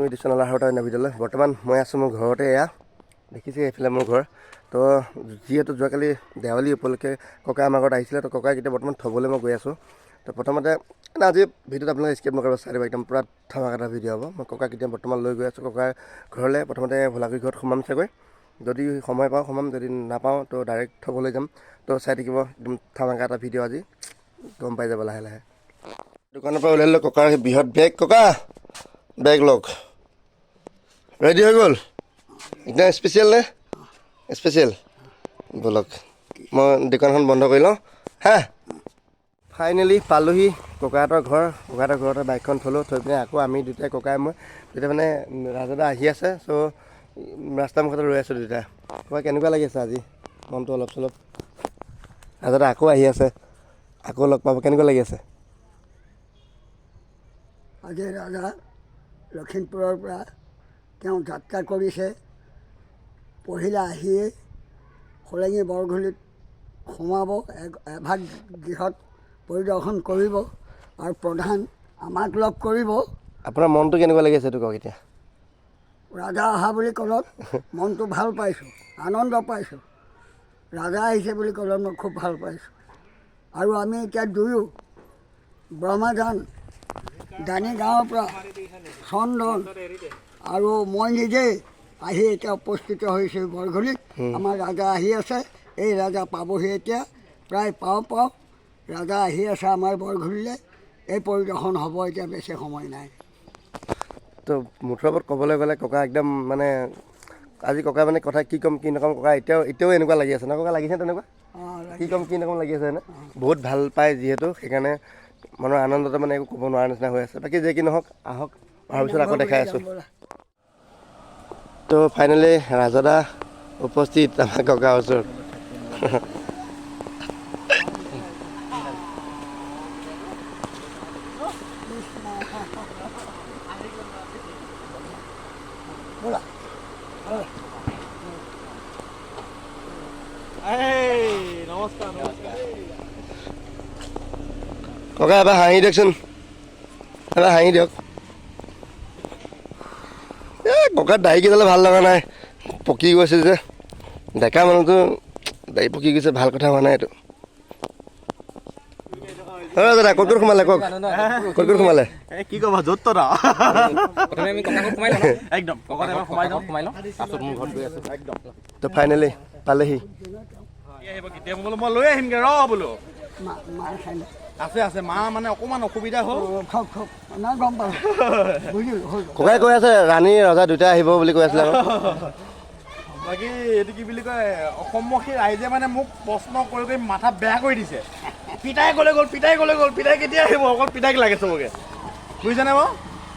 তুমি দিছনালা আৰু এটা ভিডিঅ'লৈ বৰ্তমান মই আছোঁ মোৰ ঘৰতে এয়া দেখিছে এইফালে মোৰ ঘৰ তো যিহেতু যোৱাকালি দেৱালী উপলক্ষে ককা আমাৰ ঘৰত আহিছিলে তো ককাই এতিয়া বৰ্তমান থ'বলৈ মই গৈ আছোঁ তো প্ৰথমতে আজি ভিডিঅ'ত আপোনালোকে স্কিপ নকৰিব চাই দিব একদম পূৰা ধামাকা ভিডিঅ' হ'ব মই ককাক এতিয়া বৰ্তমান লৈ গৈ আছোঁ ককাৰ ঘৰলৈ প্ৰথমতে ভোলাগুৰি ঘৰত সোমাম চাগৈ যদি সময় পাওঁ সোমাম যদি নাপাওঁ তো ডাইৰেক্ট থ'বলৈ যাম তো চাই থাকিব একদম ধামাকা এটা ভিডিঅ' আজি গম পাই যাব লাহে লাহে দোকানৰ পৰা ওলাই ল'লোঁ ককাৰ বৃহৎ বেগ ককা বেগ লওক ৰেডি হৈ গ'ল একদম স্পেচিয়েল নে স্পেচিয়েল ব'লক মই দোকানখন বন্ধ কৰি লওঁ হা ফাইনেলি পালোহি ককাহঁতৰ ঘৰতে বাইকখন থ'লোঁ থৈ পিনে আকৌ আমি দুটাই ককাই মই দুটাই মানে ৰাজদা আহি আছে চ' ৰাস্তা মুখতে ৰৈ আছোঁ দুটাই ককাই কেনেকুৱা লাগি আছে আজি মনটো অলপ চলপ ৰাজদা আকৌ আহি আছে আকৌ লগ পাব কেনেকুৱা লাগি আছে আজি ৰাজা লখিমপুৰৰ পৰা তেওঁ যাত্ৰা কৰিছে পহিলা আহিয়ে খোলেঙি বৰঘুলিত সোমাব এভাগ গৃহত পৰিদৰ্শন কৰিব আৰু প্ৰধান আমাক লগ কৰিব আপোনাৰ মনটো কেনেকুৱা লাগি আছে এইটো কওক এতিয়া ৰাজা অহা বুলি ক'লত মনটো ভাল পাইছোঁ আনন্দ পাইছোঁ ৰাজা আহিছে বুলি ক'লত মই খুব ভাল পাইছোঁ আৰু আমি এতিয়া দুয়ো ব্ৰহ্মাজান দানি গাঁৱৰ পৰা চন্দন আৰু মই নিজেই আহি এতিয়া উপস্থিত হৈছোঁ বৰঘুলিত আমাৰ ৰাজা আহি আছে এই ৰাজা পাবহি এতিয়া প্ৰায় পাওঁ ৰাজা আহি আছে আমাৰ বৰঘুলিলৈ এই পৰিদৰ্শন হ'ব এতিয়া বেছি সময় নাই তো মুঠৰ ওপৰত ক'বলৈ গ'লে ককা একদম মানে আজি ককা মানে কথা কি ক'ম কি নক'ম ককা এতিয়াও এনেকুৱা লাগি আছে ন ককা লাগিছে তেনেকুৱা কি ক'ম কি নক'ম লাগি আছে হয়নে বহুত ভাল পায় যিহেতু সেইকাৰণে মনৰ আনন্দতে মানে একো ক'ব নোৱাৰা নিচিনা হৈ আছে বাকী যে কি নহওক আহক অহাৰ পিছত আকৌ দেখাই আছোঁ তো ফাইনেলি ৰাজদা উপস্থিত আমাৰ ককাৰ ওচৰত ককা এবাৰ হাঁহি দিয়কচোন এবাৰ হাঁহি দিয়ক এই ককাৰ দাঢ়ি কেইডালে ভাল লগা নাই পকি গৈছে যে ডেকা মানুহটো দাঢ়ি পকি গৈছে ভাল কথা হোৱা নাই এইটো দাদা ক'ত সোমালে কওক ক'ত সোমালে কি ক'বা য'ত তো ফাইনেলি পালেহি মই লৈ আহিমগৈ ৰ বোলো আছে মা মানে অকণমান অসুবিধা হ'ল গম পালোঁ বুজিলোঁ ককাই কৈ আছে ৰাণী ৰজা দুটাই আহিব বুলি কৈ আছিলে বাকী এইটো কি বুলি কয় অসমবাসী ৰাইজে মানে মোক প্ৰশ্ন কৰি কৰি মাথা বেয়া কৰি দিছে পিতাই ক'লে গ'ল পিতাই কেতিয়া আহিব অকল পিতাইক লাগে চবকে বুজিছেনে বাৰু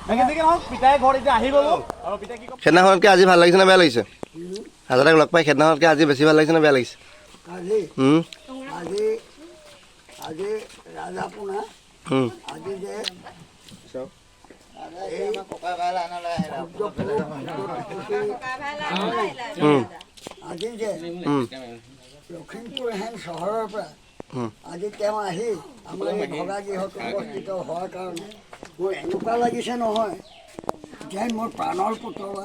যেনেকৈ নহওক পিতাই ঘৰত এতিয়া আহি গ'লো আৰু পিতাই কি সেইদিনাখনতকৈ আজি ভাল লাগিছে নে বেয়া লাগিছে ৰাজাদাক লগ পাই সেইদিনাখনতকৈ আজি বেছি ভাল লাগিছে নে বেয়া লাগিছে আজি ৰাজা পোনা আজি যে আজি যে লখিমপুৰ হেন চহৰৰ পৰা আজি তেওঁ আহি আমাৰ এই ভগা গৃহত উপস্থিত হোৱাৰ কাৰণে মোৰ এনেকুৱা লাগিছে নহয় যেন মোৰ প্ৰাণৰ পুতলা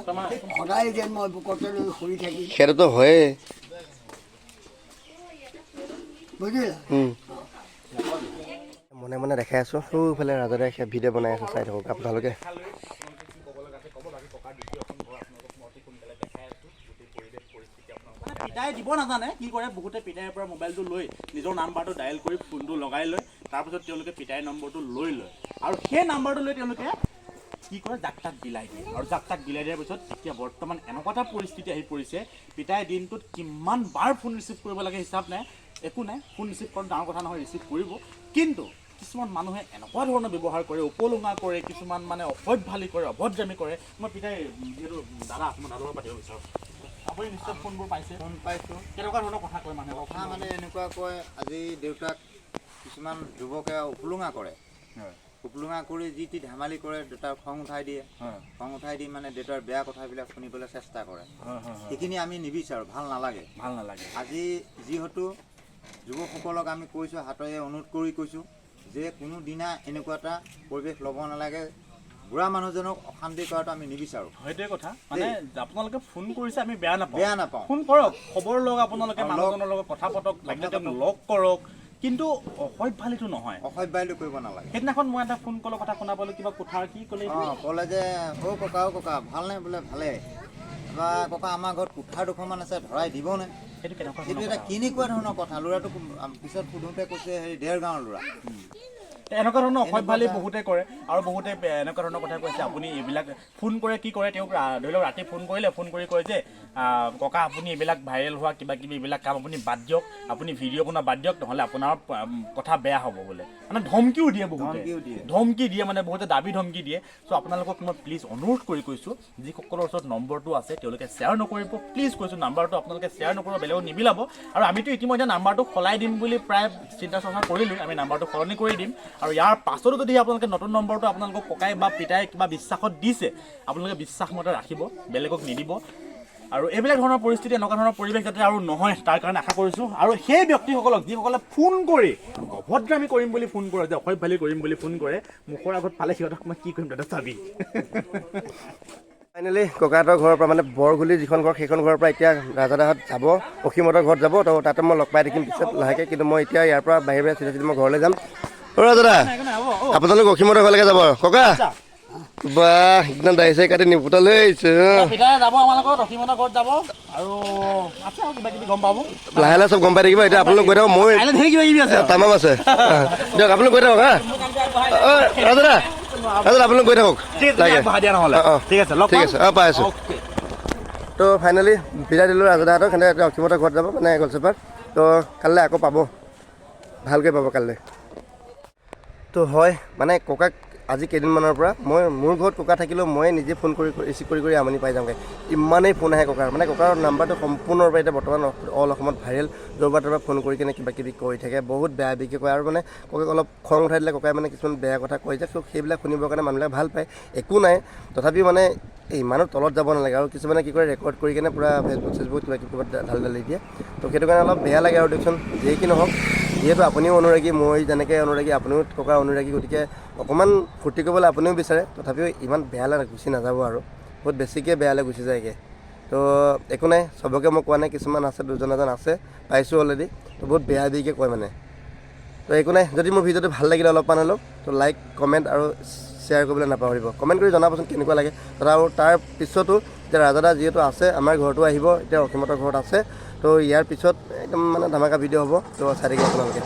সদায় যেন মই বুকতে লৈ শুই থাকিম সেইটোতো হয়েই বুজিলা মনে মনে দেখাই আছোঁ সোঁফালে ৰাজদাই সেই ভিডিঅ' বনাই আছোঁ চাই থাকক আপোনালোকে পিতাই দিব নাজানে কি কৰে বহুতে পিতাইৰ পৰা মোবাইলটো লৈ নিজৰ নাম্বাৰটো ডায়েল কৰি ফোনটো লগাই লয় তাৰপিছত তেওঁলোকে পিতাইৰ নম্বৰটো লৈ লয় আৰু সেই নাম্বাৰটো লৈ তেওঁলোকে কি কৰে জাক তাক বিলাই দিয়ে আৰু জাক তাক বিলাই দিয়াৰ পিছত এতিয়া বৰ্তমান এনেকুৱা এটা পৰিস্থিতি আহি পৰিছে পিতাই দিনটোত কিমান বাৰ ফোন ৰিচিভ কৰিব লাগে হিচাপ নাই একো নাই ফোন ৰিচিভ কৰাটো ডাঙৰ কথা নহয় ৰিচিভ কৰিব কিন্তু কিছুমান মানুহে এনেকুৱা ধৰণৰ ব্যৱহাৰ কৰে উপলুঙা কৰে কিছুমান মানে অসভ্যালি কৰে অভদ্ৰামী কৰে মই পিতাই যিহেতু দাদা মই দাদাৰ লগত পাতিব বিচাৰোঁ আপুনি নিশ্চয় ফোনবোৰ পাইছে ফোন পাইছোঁ কেনেকুৱা ধৰণৰ কথা কয় মানুহে কথা মানে এনেকুৱা কয় আজি দেউতাক কিছুমান যুৱকে উপলুঙা কৰে উপলুঙা কৰি যি টি ধেমালি কৰে দেউতাৰ খং উঠাই দিয়ে খং উঠাই দি মানে দেউতাৰ বেয়া কথাবিলাক শুনিবলৈ চেষ্টা কৰে সেইখিনি আমি নিবিচাৰোঁ ভাল নালাগে আজি যিহেতু যুৱকসকলক আমি কৈছোঁ হাতেৰে অনুৰোধ কৰি কৈছোঁ যে কোনো দিনা এনেকুৱা এটা পৰিৱেশ ল'ব নালাগে বুঢ়া মানুহজনক অশান্তি কৰাটো আমি নিবিচাৰোঁ। সেইটোৱে কথা মানে আপোনালোকে ফোন কৰিছে আমি বেয়া নাপাওঁ ফোন কৰক খবৰ লওক আপোনালোকে মানুহজনৰ লগত কথা পাতক লাগিলে তেওঁক লগ কৰক কিন্তু অসভ্যালিটো নহয় অসভ্যালি কৰিব নালাগে। সেইদিনাখন মই এটা ফোন কলৰ কথা শুনা পালোঁ কিবা কোঠাৰ কি ক'লে ক'লে যে অ' ককা ভালনে বোলে ভালে বা ককা আমাৰ ঘৰত কোঠাৰ দুখনমান আছে ধৰাই দিবনে? সেইটো কেনেকুৱা সেইটো এটা কেনেকুৱা ধৰণৰ কথা। ল'ৰাটোক পিছত সোধোতে কৈছে হেৰি ডেৰগাঁৱৰ ল'ৰা। এনেকুৱা ধৰণৰ অসভ্যালি বহুতে কৰে আৰু বহুতে এনেকুৱা ধৰণৰ কথা কৈছে আপুনি এইবিলাক ফোন কৰে কি কৰে তেওঁক ধৰি লওক ৰাতি ফোন কৰিলে ফোন কৰি কয় যে ককা আপুনি এইবিলাক ভাইৰেল হোৱা কিবা কিবি এইবিলাক কাম আপুনি বাদ দিয়ক আপুনি ভিডিঅ' বনোৱা বাদ দিয়ক নহ'লে আপোনাৰ কথা বেয়া হ'ব বোলে মানে ধমকিও দিয়ে বহুতে ধমকি দিয়ে মানে বহুতে দাবী ধমকি দিয়ে। চ' আপোনালোকক মই প্লিজ অনুৰোধ কৰি কৈছোঁ যিসকলৰ ওচৰত নম্বৰটো আছে তেওঁলোকে শ্বেয়াৰ নকৰিব প্লিজ কৈছোঁ নাম্বাৰটো আপোনালোকে শ্বেয়াৰ নকৰিব বেলেগক নিবিলাব আৰু আমিতো ইতিমধ্যে নাম্বাৰটো সলাই দিম বুলি প্ৰায় চিন্তা চৰ্চা কৰিলোঁ আমি নাম্বাৰটো সলনি কৰি দিম আৰু ইয়াৰ পাছতো যদি আপোনালোকে নতুন নম্বৰটো আপোনালোকক ককাই বা পিতাই কিবা বিশ্বাসত দিছে আপোনালোকে বিশ্বাসমতে ৰাখিব বেলেগক নিদিব আৰু এইবিলাক ধৰণৰ পৰিস্থিতি এনেকুৱা ধৰণৰ পৰিৱেশ যাতে আৰু নহয় তাৰ কাৰণে আশা কৰিছোঁ আৰু সেই ব্যক্তিসকলক যিসকলে ফোন কৰি অভদ্ৰামী কৰিম বুলি ফোন কৰে যে অসভ্যালি কৰিম বুলি ফোন কৰে মুখৰ আগত পালে সিহঁতক মই কি কৰিম দাদা চাবি ফাইনেলি ককাহঁতৰ ঘৰৰ পৰা মানে বৰগুলি যিখন ঘৰ সেইখন ঘৰৰ পৰা এতিয়া ৰাজাদাহঁত যাব অসীমহঁতৰ ঘৰত যাব তো তাতে মই লগ পাই থাকিম পিছত লাহেকৈ কিন্তু মই এতিয়া ইয়াৰ পৰা বাহিৰে চিধা মই ঘৰলৈ যাম। অ' ৰাজাদা আপোনালোক অসীমহঁতৰ ঘৰলৈকে যাব ককা বা একদম দাঢ়ি চাৰি কাটি নিপুতাল হৈ আহিছে যাব আমাৰ লগত অসীমহঁতৰ ঘৰত যাব আৰু আছে আৰু কিবা কিবি গম পাব লাহে লাহে চব গম পাই থাকিব এতিয়া আপোনালোক গৈ থাকক মই কিবা কিবি আছে তামাম আছে দিয়ক আপোনালোক গৈ থাকক হা ৰাজাদা আপোনালোক গৈ থাকক দিয়া নহ'লে ঠিক আছে ঠিক আছে পাই আছোঁ তো ফাইনেলি বিদায় দিলোঁ ৰাজাদাহঁতক সেনেকৈ এতিয়া অসীমহঁতৰ ঘৰত যাব মানে গলচেপাত তো কাইলৈ আকৌ পাব ভালকৈ পাব কাইলৈ। তো হয় মানে ককাক আজি কেইদিনমানৰ পৰা মই মোৰ ঘৰত ককা থাকিলেও মই নিজে ফোন কৰি ৰিচিভ কৰি আমনি পাই যাওঁগৈ ইমানেই ফোন আহে ককাৰ মানে ককাৰ নাম্বাৰটো সম্পূৰ্ণৰূপে এতিয়া বৰ্তমান অল অসমত ভাইৰেল য'ৰবাৰ তাৰপৰা ফোন কৰি কিনে কিবা কিবি কৈ থাকে বহুত বেয়া বেয়াকৈ কয় আৰু মানে ককাক অলপ খং উঠাই দিলে ককাই মানে কিছুমান বেয়া কথা কৈ যায় চ' সেইবিলাক শুনিবৰ কাৰণে মানুহবিলাকে ভাল পায় একো নাই তথাপিও মানে ইমানো তলত যাব নালাগে আৰু কিছুমানে কি কৰে ৰেকৰ্ড কৰি কিনে পূৰা ফেচবুক কিবা কিবি ঢালি দিয়ে তো সেইটো কাৰণে অলপ বেয়া লাগে আৰু দিয়কচোন যিয়ে কি নহওক যিহেতু আপুনিও অনুৰাগী মই যেনেকৈ অনুৰাগী আপুনিও ককাৰ অনুৰাগী গতিকে অকণমান ফূৰ্তি কৰিবলৈ আপুনিও বিচাৰে তথাপিও ইমান বেয়ালৈ গুচি নাযাব আৰু বহুত বেছিকৈ বেয়ালৈ গুচি যায়গৈ তো একো নাই চবকে মই কোৱা নাই কিছুমান আছে দুজন এজন আছে পাইছোঁ অলৰেডি তো বহুত বেয়া বেয়াকৈ কয় মানে তো একো নাই যদি মোৰ ভিডিঅ'টো ভাল লাগিলে অলপমান হ'লেও তো লাইক কমেণ্ট আৰু শ্বেয়াৰ কৰিবলৈ নাপাহৰিব কমেণ্ট কৰি জনাবচোন কেনেকুৱা লাগে আৰু তাৰ পিছতো এতিয়া ৰাজাদা যিহেতু আছে আমাৰ ঘৰতো আহিব এতিয়া অসীমহঁতৰ ঘৰত আছে তো ইয়াৰ পিছত একদম মানে ধামাকা ভিডিঅ' হ'ব তো চাই থাকিব আপোনালোকে।